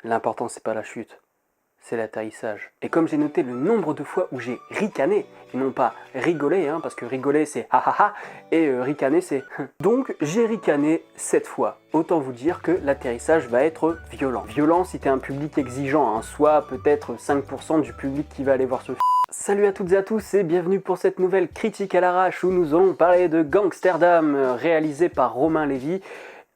L'important c'est pas la chute, c'est l'atterrissage. Et comme j'ai noté le nombre de fois où j'ai ricané, et non pas rigolé, parce que rigoler c'est ha ha ha, et ricaner c'est donc j'ai ricané 7 fois. Autant vous dire que l'atterrissage va être violent. Violent si t'es un public exigeant, soit peut-être 5% du public qui va aller voir ce film. Salut à toutes et à tous et bienvenue pour cette nouvelle critique à l'arrache où nous allons parler de Gangsterdam, réalisé par Romain Lévy,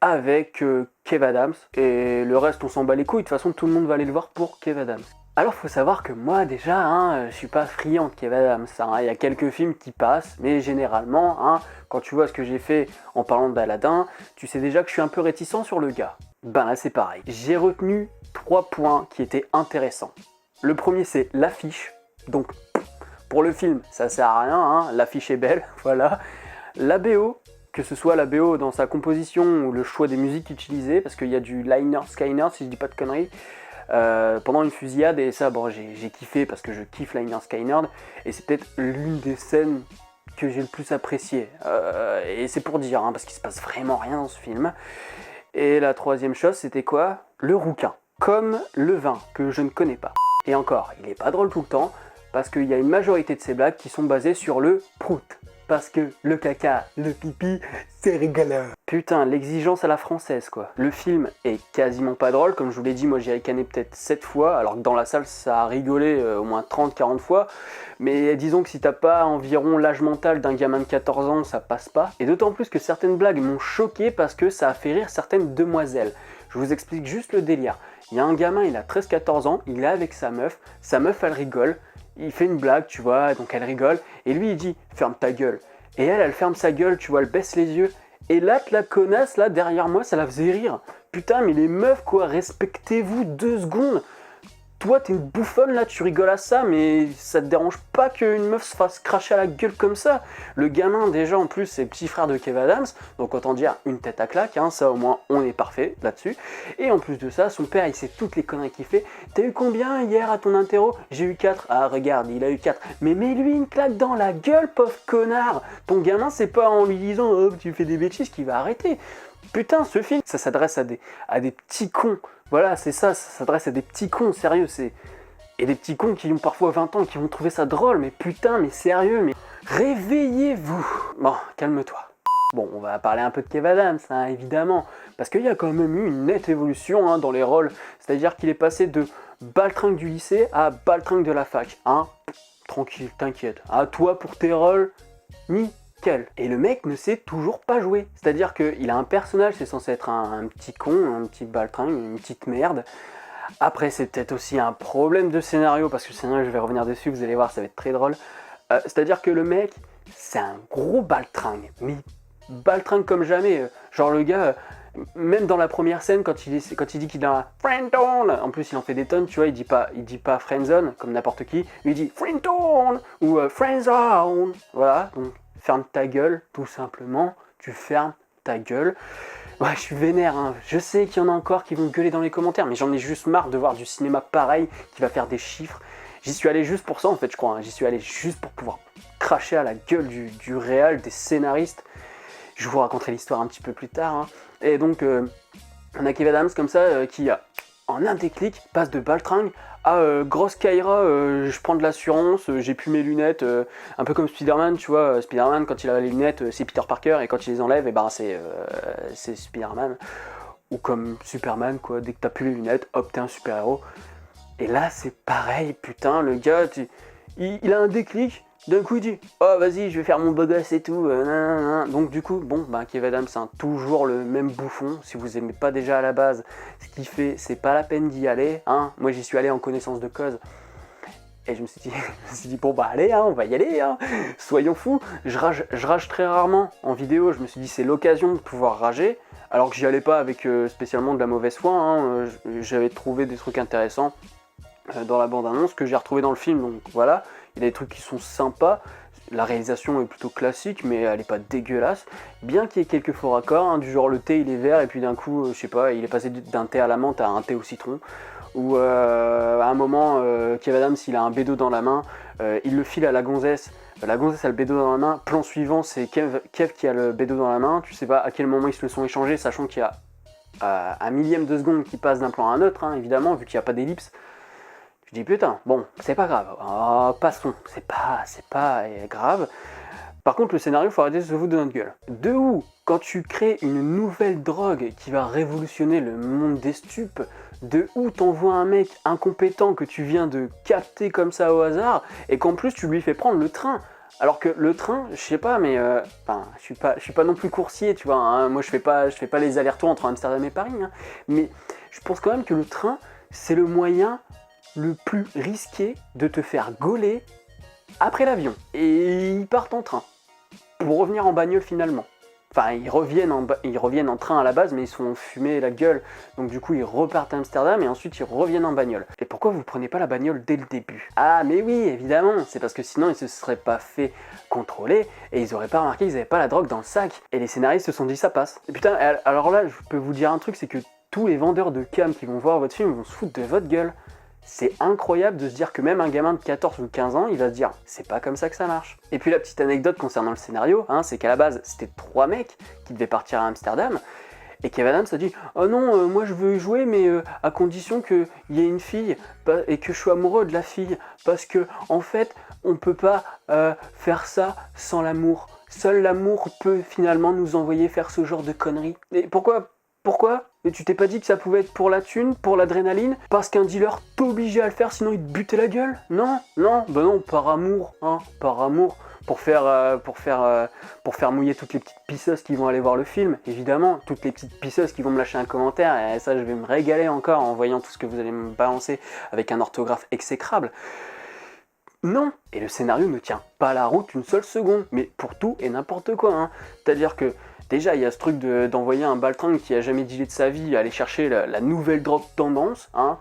avec Kev Adams, et le reste on s'en bat les couilles, de toute façon tout le monde va aller le voir pour Kev Adams. Alors faut savoir que moi déjà, je suis pas friand de Kev Adams, il y a quelques films qui passent, mais généralement, quand tu vois ce que j'ai fait en parlant d'Aladin, tu sais déjà que je suis un peu réticent sur le gars. Ben là c'est pareil, j'ai retenu 3 points qui étaient intéressants. Le premier c'est l'affiche, donc pour le film ça sert à rien, l'affiche est belle, voilà. La BO, que ce soit la BO dans sa composition ou le choix des musiques utilisées, parce qu'il y a du Lynyrd Skynyrd, si je dis pas de conneries, pendant une fusillade, et ça, bon, j'ai kiffé parce que je kiffe Lynyrd Skynyrd, et c'est peut-être l'une des scènes que j'ai le plus appréciée. Et c'est pour dire, parce qu'il se passe vraiment rien dans ce film. Et la troisième chose, c'était quoi? Le rouquin, comme le vin, que je ne connais pas. Et encore, il est pas drôle tout le temps, parce qu'il y a une majorité de ces blagues qui sont basées sur le prout. Parce que le caca, le pipi, c'est rigolo. Putain, l'exigence à la française quoi. Le film est quasiment pas drôle, comme je vous l'ai dit, moi j'ai ricané peut-être 7 fois, alors que dans la salle ça a rigolé au moins 30-40 fois. Mais disons que si t'as pas environ l'âge mental d'un gamin de 14 ans, ça passe pas. Et d'autant plus que certaines blagues m'ont choqué parce que ça a fait rire certaines demoiselles. Je vous explique juste le délire. Il y a un gamin, il a 13-14 ans, il est avec sa meuf elle rigole. Il fait une blague, tu vois, donc elle rigole, et lui il dit « ferme ta gueule ». Et elle ferme sa gueule, tu vois, elle baisse les yeux. Et là, la connasse, là, derrière moi, ça la faisait rire. Putain, mais les meufs, quoi, respectez-vous 2 secondes. Toi, t'es une bouffonne, là, tu rigoles à ça, mais ça te dérange pas qu'une meuf se fasse cracher à la gueule comme ça? Le gamin, déjà, en plus, c'est le petit frère de Kev Adams, donc autant dire une tête à claque, ça au moins, on est parfait là-dessus. Et en plus de ça, son père, il sait toutes les conneries qu'il fait. T'as eu combien hier à ton interro? J'ai eu 4. Ah, regarde, il a eu 4. Mais mets-lui une claque dans la gueule, pauvre connard! Ton gamin, c'est pas en lui disant « oh, tu fais des bêtises » qu'il va arrêter. Putain, ce film, ça s'adresse à des petits cons. Voilà, c'est ça s'adresse à des petits cons, sérieux, et des petits cons qui ont parfois 20 ans, qui vont trouver ça drôle, mais putain, mais sérieux, mais réveillez-vous. Bon, calme-toi. Bon, on va parler un peu de Kev Adams, évidemment, parce qu'il y a quand même eu une nette évolution dans les rôles, c'est-à-dire qu'il est passé de baltringue du lycée à baltringue de la fac, Tranquille, t'inquiète. À toi pour tes rôles, nickel. Et le mec ne sait toujours pas jouer. C'est-à-dire qu'il a un personnage, c'est censé être un petit con, un petit baltringue, une petite merde. Après, c'est peut-être aussi un problème de scénario, parce que le scénario, je vais revenir dessus, vous allez voir, ça va être très drôle. C'est-à-dire que le mec, c'est un gros baltringue, mais baltringue comme jamais. Genre le gars, même dans la première scène, quand il dit qu'il a un friendzone, en plus il en fait des tonnes, tu vois, il dit pas friendzone, comme n'importe qui, lui il dit friendzone, ou friendzone, voilà, donc ferme ta gueule, tout simplement, tu fermes ta gueule. Ouais, je suis vénère, je sais qu'il y en a encore qui vont gueuler dans les commentaires, mais j'en ai juste marre de voir du cinéma pareil, qui va faire des chiffres. J'y suis allé juste pour ça en fait, je crois, j'y suis allé juste pour pouvoir cracher à la gueule du réal, des scénaristes. Je vous raconterai l'histoire un petit peu plus tard. Et donc, on a Kev Adams comme ça, qui, en un déclic, passe de baltringue à grosse Kaira, je prends de l'assurance, j'ai plus mes lunettes, un peu comme Spider-Man, tu vois. Spider-Man, quand il a les lunettes, c'est Peter Parker, et quand il les enlève, et ben c'est Spider-Man. Ou comme Superman, quoi, dès que t'as plus les lunettes, hop, t'es un super-héros. Et là, c'est pareil, putain, le gars, il a un déclic. D'un coup il dit « oh vas-y je vais faire mon beau gosse et tout donc du coup bon Kev Adams c'est toujours le même bouffon. Si vous aimez pas déjà à la base ce qu'il fait, c'est pas la peine d'y aller, moi j'y suis allé en connaissance de cause et je me suis dit bon allez on va y aller, soyons fous. Je rage très rarement en vidéo, je me suis dit c'est l'occasion de pouvoir rager, alors que j'y allais pas avec spécialement de la mauvaise foi, j'avais trouvé des trucs intéressants dans la bande-annonce que j'ai retrouvé dans le film, donc voilà. Il y a des trucs qui sont sympas, la réalisation est plutôt classique, mais elle est pas dégueulasse. Bien qu'il y ait quelques faux raccords, du genre le thé il est vert et puis d'un coup, je sais pas, il est passé d'un thé à la menthe à un thé au citron. Ou à un moment, Kev Adams il a un bédo dans la main, il le file à la gonzesse a le bédo dans la main, plan suivant c'est Kev qui a le bédo dans la main, tu sais pas à quel moment ils se le sont échangés, sachant qu'il y a un millième de seconde qui passe d'un plan à un autre, hein, évidemment, vu qu'il n'y a pas d'ellipse. Je dis putain, bon, c'est pas grave, passons, c'est pas grave. Par contre, le scénario, faut arrêter de se foutre de notre gueule. De où, quand tu crées une nouvelle drogue qui va révolutionner le monde des stupes, de où t'envoies un mec incompétent que tu viens de capter comme ça au hasard, et qu'en plus tu lui fais prendre le train. Alors que le train, je sais pas, mais je suis pas non plus coursier, tu vois. Hein, moi, je fais pas les allers-retours entre Amsterdam et Paris, hein, mais je pense quand même que le train, c'est le moyen le plus risqué de te faire gauler après l'avion. Et ils partent en train pour revenir en bagnole finalement. Enfin, ils reviennent en train à la base, mais ils se font fumer la gueule. Donc du coup, ils repartent à Amsterdam et ensuite ils reviennent en bagnole. Et pourquoi vous prenez pas la bagnole dès le début? Ah, mais oui, évidemment, c'est parce que sinon ils se seraient pas fait contrôler et ils auraient pas remarqué qu'ils avaient pas la drogue dans le sac. Et les scénaristes se sont dit ça passe. Et putain, alors là, je peux vous dire un truc, c'est que tous les vendeurs de cam qui vont voir votre film vont se foutre de votre gueule. C'est incroyable de se dire que même un gamin de 14 ou 15 ans, il va se dire c'est pas comme ça que ça marche. Et puis la petite anecdote concernant le scénario, hein, c'est qu'à la base c'était 3 mecs qui devaient partir à Amsterdam et Kev Adams a dit oh non, moi je veux y jouer mais à condition qu'il y ait une fille et que je sois amoureux de la fille parce que en fait on peut pas faire ça sans l'amour. Seul l'amour peut finalement nous envoyer faire ce genre de conneries. Et pourquoi? Mais tu t'es pas dit que ça pouvait être pour la thune, pour l'adrénaline? Parce qu'un dealer t'obligeait à le faire sinon il te butait la gueule? Non, par amour, hein, par amour. Pour faire mouiller toutes les petites pisseuses qui vont aller voir le film, évidemment, toutes les petites pisseuses qui vont me lâcher un commentaire, et ça je vais me régaler encore en voyant tout ce que vous allez me balancer avec un orthographe exécrable. Non, et le scénario ne tient pas la route une seule seconde, mais pour tout et n'importe quoi, hein. C'est-à-dire que déjà, il y a ce truc d'envoyer un baltringue qui a jamais dealé de sa vie aller chercher la nouvelle drogue tendance, hein,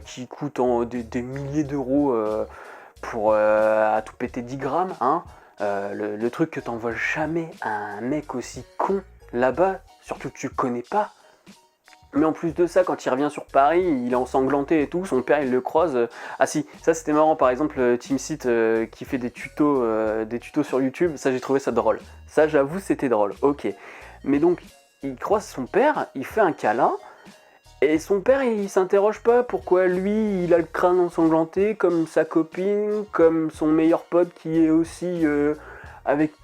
qui coûte des milliers d'euros à tout péter 10 grammes. Hein, le truc que t'envoies jamais à un mec aussi con là-bas, surtout que tu connais pas. Mais en plus de ça, quand il revient sur Paris, il est ensanglanté et tout, son père il le croise. Ah si, ça c'était marrant, par exemple TeamSeat qui fait des tutos sur YouTube, ça j'ai trouvé ça drôle. Ça j'avoue c'était drôle, ok. Mais donc, il croise son père, il fait un câlin, et son père il s'interroge pas pourquoi lui il a le crâne ensanglanté, comme sa copine, comme son meilleur pote qui est aussi avec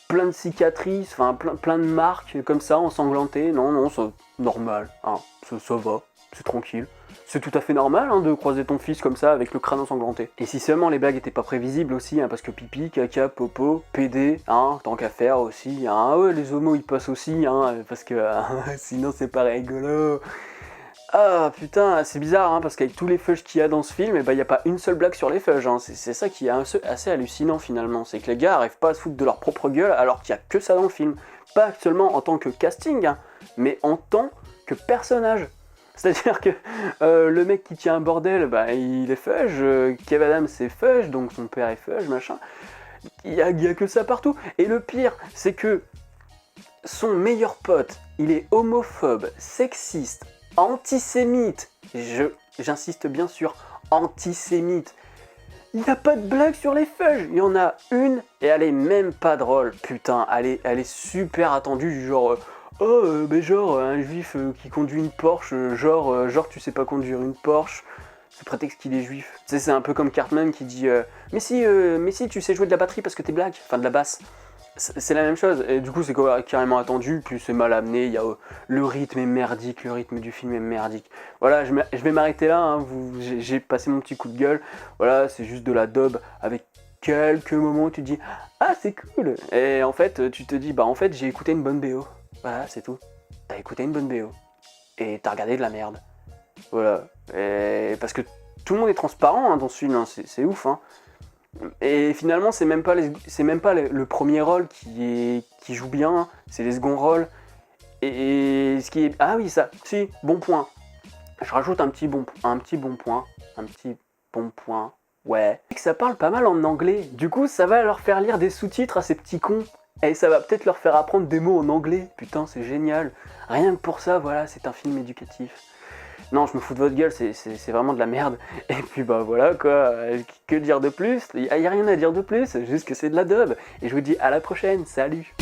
plein de cicatrices, enfin plein de marques comme ça ensanglantées. Non, c'est normal, hein, ça va, c'est tranquille. C'est tout à fait normal hein, de croiser ton fils comme ça avec le crâne ensanglanté. Et si seulement les blagues étaient pas prévisibles aussi, hein, parce que pipi, caca, popo, PD, hein, tant qu'à faire aussi, hein, ouais, les homos ils passent aussi, hein, parce que sinon c'est pas rigolo. Ah putain, c'est bizarre, hein, parce qu'avec tous les fudges qu'il y a dans ce film, il n'y a pas une seule blague sur les fudges. Hein. C'est ça qui est assez hallucinant finalement, c'est que les gars arrivent pas à se foutre de leur propre gueule alors qu'il n'y a que ça dans le film. Pas seulement en tant que casting, hein, mais en tant que personnage. C'est-à-dire que le mec qui tient un bordel, il est fudge, Kev Adams c'est fudge, donc son père est fudge, machin. Il y a que ça partout. Et le pire, c'est que son meilleur pote, il est homophobe, sexiste, antisémite, j'insiste bien sur antisémite. Il n'y a pas de blague sur les fudges, il y en a une et elle est même pas drôle. Putain, elle est super attendue du genre genre un juif qui conduit une Porsche, genre tu sais pas conduire une Porsche, sous prétexte qu'il est juif. Tu sais, c'est un peu comme Cartman qui dit mais si tu sais jouer de la batterie parce que t'es black, enfin de la basse. C'est la même chose, et du coup c'est carrément attendu, puis c'est mal amené, le rythme est merdique, le rythme du film est merdique. Voilà, je vais m'arrêter là, hein, j'ai passé mon petit coup de gueule, voilà, c'est juste de la daube avec quelques moments où tu te dis « Ah, c'est cool !» Et en fait, tu te dis « Bah en fait, j'ai écouté une bonne BO. » Voilà, c'est tout. T'as écouté une bonne BO. Et t'as regardé de la merde. Voilà. Et parce que tout le monde est transparent hein, dans ce film, hein, c'est ouf, hein. Et finalement, c'est même pas le premier rôle qui joue bien, c'est les seconds rôles. Et ce qui est... Ah oui, ça, si, bon point. Je rajoute un petit bon point, ouais. Et que ça parle pas mal en anglais. Du coup, ça va leur faire lire des sous-titres à ces petits cons. Et ça va peut-être leur faire apprendre des mots en anglais. Putain, c'est génial. Rien que pour ça, voilà, c'est un film éducatif. Non, je me fous de votre gueule, c'est vraiment de la merde. Et puis bah voilà quoi, que dire de plus? Y a rien à dire de plus, juste que c'est de la dub. Et je vous dis à la prochaine, salut!